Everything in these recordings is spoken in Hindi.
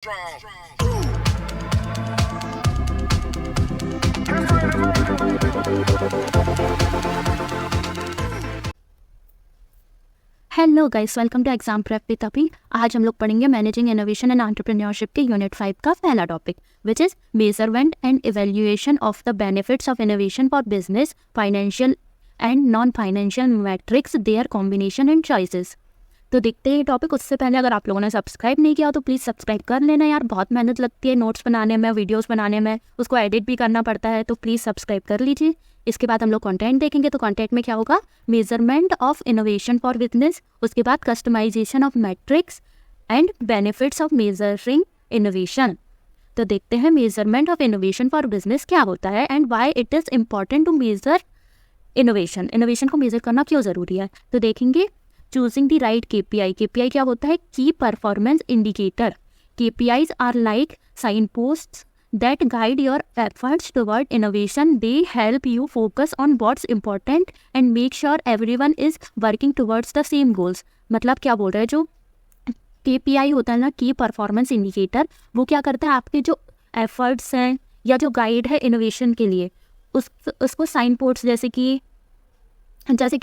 Hello guys, welcome to exam prep with Abhi. आज हम लोग पढ़ेंगे मैनेजिंग इनोवेशन एंड एंटरप्रेन्योरशिप के यूनिट 5 का पहला टॉपिक, which is measurement and evaluation of the benefits of innovation for business, financial and non financial metrics, their combination and choices. तो देखते हैं टॉपिक। उससे पहले अगर आप लोगों ने सब्सक्राइब नहीं किया तो प्लीज़ सब्सक्राइब कर लेना यार, बहुत मेहनत लगती है नोट्स बनाने में, वीडियोस बनाने में, उसको एडिट भी करना पड़ता है, तो प्लीज़ सब्सक्राइब कर लीजिए। इसके बाद हम लोग कंटेंट देखेंगे, तो कंटेंट में क्या होगा, measurement of innovation for business, उसके बाद customization of metrics and benefits of measuring innovation. तो देखते हैं measurement of innovation for business क्या होता है and why it is important to measure innovation. Innovation को मेजर करना क्यों ज़रूरी है, तो देखेंगे। Choosing the right KPI। KPI क्या होता है, key performance indicator. KPIs are like sign posts that guide your efforts toward innovation. They help you focus on what's important and make sure everyone is working towards the same goals. मतलब क्या बोल रहे हैं, जो KPI होता है ना, की परफॉर्मेंस इंडिकेटर, वो क्या करता है, आपके जो एफर्ट्स हैं या जो गाइड है इनोवेशन के लिए, उसको साइन पोस्ट्स, जैसे कि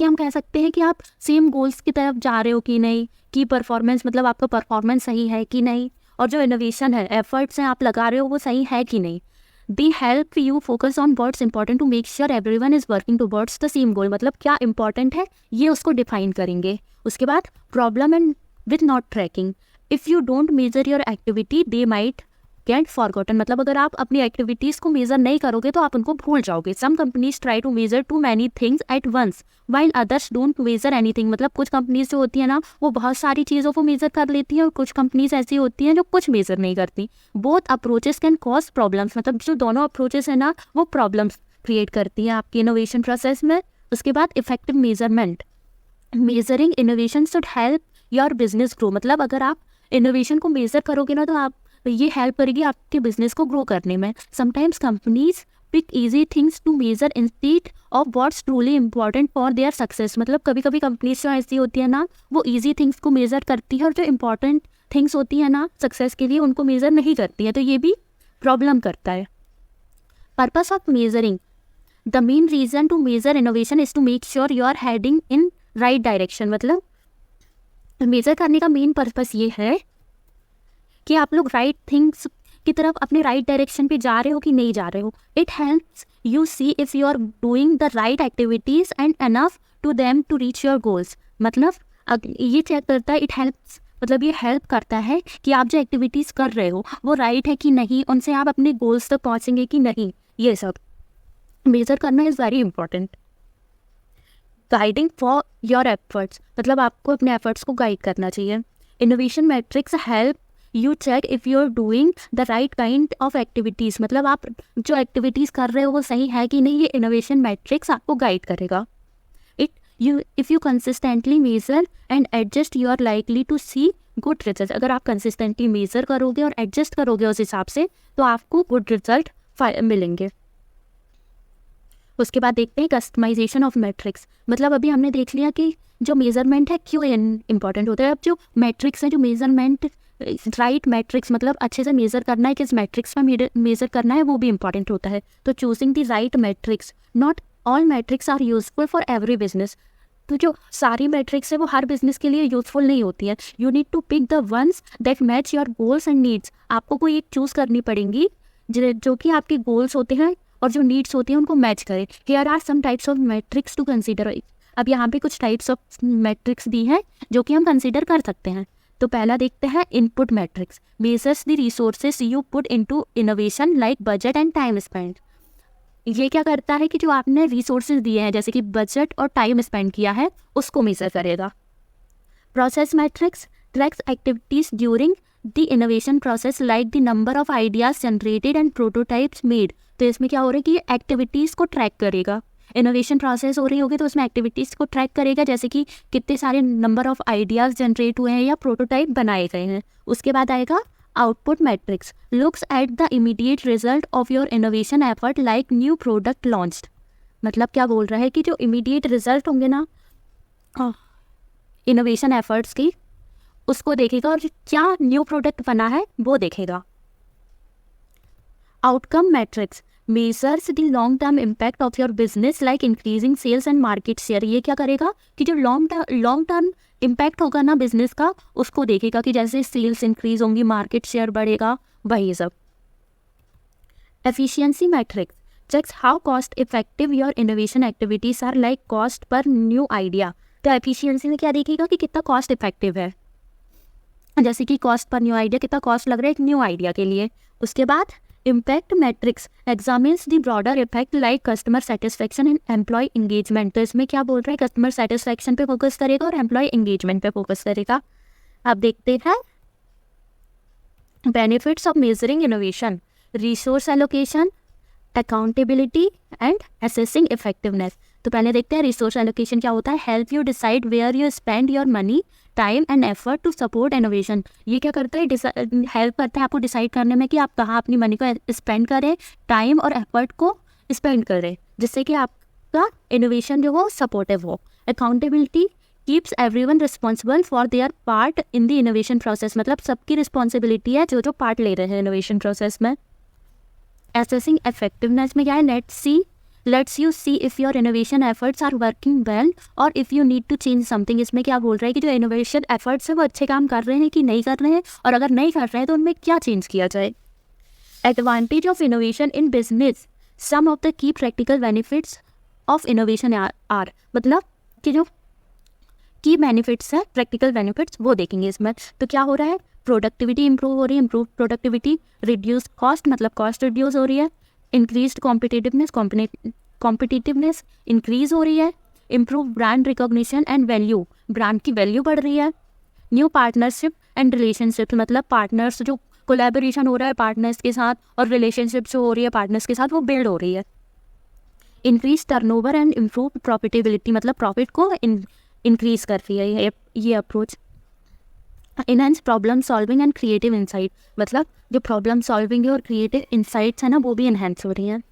हम कह सकते हैं कि आप सेम गोल्स की तरफ जा रहे हो कि नहीं। की परफॉर्मेंस मतलब आपका परफॉर्मेंस सही है कि नहीं, और जो इनोवेशन है, एफर्ट्स हैं आप लगा रहे हो, वो सही है कि नहीं। They help you focus on what's important to make sure everyone is working towards the same goal. मतलब क्या इंपॉर्टेंट है ये उसको डिफाइन करेंगे। उसके बाद problem and with not tracking. If you don't measure your activity they might get forgotten. मतलब अगर आप अपनी एक्टिविटीज़ को मेजर नहीं करोगे तो आप उनको भूल जाओगे। Some companies try to measure too many things at once while others don't measure anything. मतलब कुछ कंपनीज जो होती है ना, वो बहुत सारी चीज़ों को मेजर कर लेती हैं, और कुछ कंपनीज ऐसी होती हैं जो कुछ मेजर नहीं करती। Both approaches can cause problems. मतलब जो दोनों अप्रोचेस है ना, वो प्रॉब्लम्स क्रिएट करती हैं आपकी इनोवेशन प्रोसेस में। उसके बाद effective measurement. Measuring innovation should help your business grow. मतलब अगर आप इनोवेशन को मेजर करोगे ना, तो आप ये हेल्प करेगी आपके बिजनेस को ग्रो करने में। Sometimes companies pick easy things to measure instead of what's truly important for their success. मतलब कभी कभी कंपनीज जो ऐसी होती है ना, वो ईजी थिंग्स को मेजर करती है, और जो इंपॉर्टेंट थिंग्स होती है ना सक्सेस के लिए, उनको मेजर नहीं करती है, तो ये भी प्रॉब्लम करता है। Purpose of measuring. The main reason to measure innovation is to make sure you are heading in right direction. मतलब मेजर करने का मेन पर्पस ये है कि आप लोग राइट थिंग्स की तरफ अपने राइट डायरेक्शन पे जा रहे हो कि नहीं जा रहे हो। It helps you see if you are doing the right activities and enough to them to reach your goals. मतलब ये चेक करता है, इट हेल्प्स मतलब ये हेल्प करता है कि आप जो एक्टिविटीज़ कर रहे हो वो राइट है कि नहीं, उनसे आप अपने गोल्स तक पहुँचेंगे कि नहीं। ये सब मेजर करना is very important. Guiding for your efforts. मतलब आपको अपने एफर्ट्स को गाइड करना चाहिए। Innovation metrics help you check if you are doing the right kind of activities. मतलब आप जो एक्टिविटीज़ कर रहे हो वो सही है कि नहीं, ये इनोवेशन मैट्रिक्स आपको गाइड करेगा। If you consistently measure and adjust you are likely to see good result. अगर आप कंसिस्टेंटली मेजर करोगे और एडजस्ट करोगे उस हिसाब से, तो आपको गुड रिजल्ट मिलेंगे। उसके बाद देखते हैं कस्टमाइजेशन ऑफ मैट्रिक्स। मतलब अभी हमने देख लिया कि जो मेजरमेंट है क्यों इंपॉर्टेंट होता है। अब जो मैट्रिक्स है, जो मेजरमेंट राइट मैट्रिक्स, मतलब अच्छे से मेजर करना है, किस मैट्रिक्स में मेजर करना है, वो भी इंपॉर्टेंट होता है। तो choosing the right metrics. Not all metrics are useful for every business. तो जो सारी मैट्रिक्स है वो हर बिजनेस के लिए यूजफुल नहीं होती है। You need to pick the ones that match your goals and needs. आपको कोई एक चूज करनी पड़ेंगी जो कि आपके गोल्स होते हैं और जो नीड्स होती हैं उनको मैच करे। Here are some types of metrics to consider. अब यहाँ पे कुछ टाइप्स ऑफ मैट्रिक्स दी हैं जो कि हम कंसीडर कर सकते हैं। तो पहला देखते हैं input matrix. Measures the resources you put into innovation like budget and time spend. ये क्या करता है कि जो आपने रिसोर्सेज दिए हैं, जैसे कि बजट और टाइम स्पेंड किया है, उसको मेजर करेगा। Process matrix tracks activities during the innovation process like the number of ideas generated and prototypes made. तो इसमें क्या हो रहा है कि ये एक्टिविटीज़ को ट्रैक करेगा। इनोवेशन प्रोसेस हो रही होगी तो उसमें एक्टिविटीज़ को ट्रैक करेगा, जैसे कि कितने सारे नंबर ऑफ आइडियाज़ जनरेट हुए हैं या प्रोटोटाइप बनाए गए हैं। उसके बाद आएगा output matrix. Looks at the immediate result of your innovation effort like new product launched. मतलब क्या बोल रहा है कि जो इमीडिएट रिजल्ट होंगे ना इनोवेशन एफर्ट्स की, उसको देखेगा और क्या न्यू प्रोडक्ट बना है वो देखेगा। Outcome metrics measures the long term impact of your business like increasing sales and market share. ये क्या करेगा कि जो लॉन्ग टर्म इम्पैक्ट होगा ना बिजनेस का, उसको देखेगा कि जैसे सेल्स इंक्रीज होंगी, मार्केट शेयर बढ़ेगा, वही सब। Efficiency metrics checks how cost effective your innovation activities are like cost per new idea. तो एफिशिएंसी में क्या देखेगा कि कितना कॉस्ट इफेक्टिव है, जैसे कि कॉस्ट पर न्यू आइडिया, कितना कॉस्ट लग रहा है एक न्यू आइडिया के लिए। उसके बाद impact metrics examines the broader effect like customer satisfaction and employee engagement. तो इसमें क्या बोल रहा है, कस्टमर सेटिस्फैक्शन पे फोकस करेगा और एम्प्लॉय एंगेजमेंट पे फोकस करेगा। अब देखते हैं benefits of measuring innovation, resource allocation, accountability and assessing effectiveness. तो पहले देखते हैं रिसोर्स एलोकेशन क्या होता है। Help you decide where you spend your money, time and effort to support innovation. ये क्या करता है, हेल्प करता है आपको डिसाइड करने में कि आप कहाँ अपनी मनी को स्पेंड करें, टाइम और एफर्ट को स्पेंड करें, जिससे कि आपका इनोवेशन जो हो सपोर्टिव हो। Accountability keeps everyone responsible for their part in the innovation process, मतलब सबकी रिस्पॉन्सिबिलिटी है जो पार्ट ले रहे हैं इनोवेशन प्रोसेस में। असेसिंग इफेक्टिवनेस में क्या है, let's you see if your innovation efforts are working well और if you need to change something. इसमें क्या बोल रहा है कि जो इनोवेशन एफर्ट्स है वो अच्छे काम कर रहे हैं कि नहीं कर रहे हैं, और अगर नहीं कर रहे हैं तो उनमें क्या चेंज किया जाए। Advantage of innovation in business, some of the key practical benefits of innovation are, मतलब कि जो की बेनिफिट्स है, प्रैक्टिकल बेनिफिट्स, वो देखेंगे इसमें। तो क्या हो रहा है, प्रोडक्टिविटी इंप्रूव हो रही है, इंप्रूव प्रोडक्टिविटी, रिड्यूस कॉस्ट, मतलब कॉस्ट रिड्यूस हो रही है, इंक्रीज्ड कॉम्पिटिटिवनेस इंक्रीज हो रही है, improve brand recognition and value, brand की वैल्यू बढ़ रही है, न्यू पार्टनरशिप एंड रिलेशनशिप, मतलब पार्टनर्स जो कोलैबोरेशन हो रहा है पार्टनर्स के साथ और रिलेशनशिप जो हो रही है पार्टनर्स के साथ वो बिल्ड हो रही है। Increase turnover and improve profitability, मतलब प्रॉफिट को इंक्रीज कर रही है ये approach. Enhance problem solving and creative insight, मतलब जो प्रॉब्लम सॉल्विंग है और क्रिएटिव इंसाइट्स है ना वो भी इनहेंस हो रही हैं।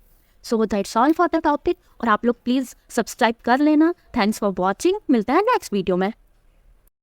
So that's all for the topic, और आप लोग प्लीज़ सब्सक्राइब कर लेना। थैंक्स फॉर वॉचिंग, मिलता है नेक्स्ट वीडियो में।